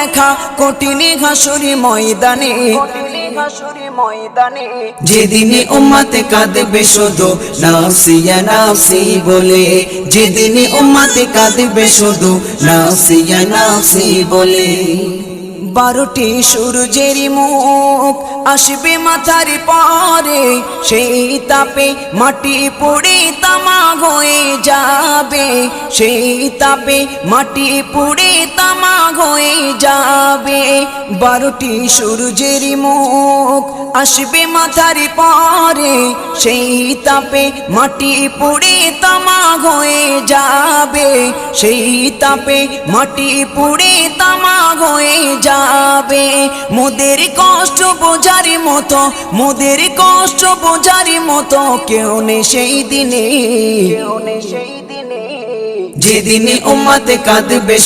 দেখা কঠিন হাসুরি ময়দানে, যেদিনে উম্মতে কাঁদবে শুধু নাফসি ইয়া নাফসি বলে, যেদিনে উম্মতে কাঁদবে শুধু নাফসি ইয়া নাফসি বলে। 12টি সূর্যের মুখ আসবে মাথার পরে, সেই তাপে মাটি পুড়ে তামা হয়ে যাবে, সেই তাপে মাটি পুড়ে তামা হয়ে যাবে। 12টি সূর্যের মুখ আসবে মাথার পরে, সেই তাপে মাটি পুড়ে তামা হয়ে যাবে, সেই তাপে মাটি পুড়ে তামা হয়ে যাবে। মোদের কষ্ট বোঝার মতো, মোদের কষ্ট বোঝার মতো কেউ নেই সেই দিনে, যেদিনে উম্মতে কাঁদবে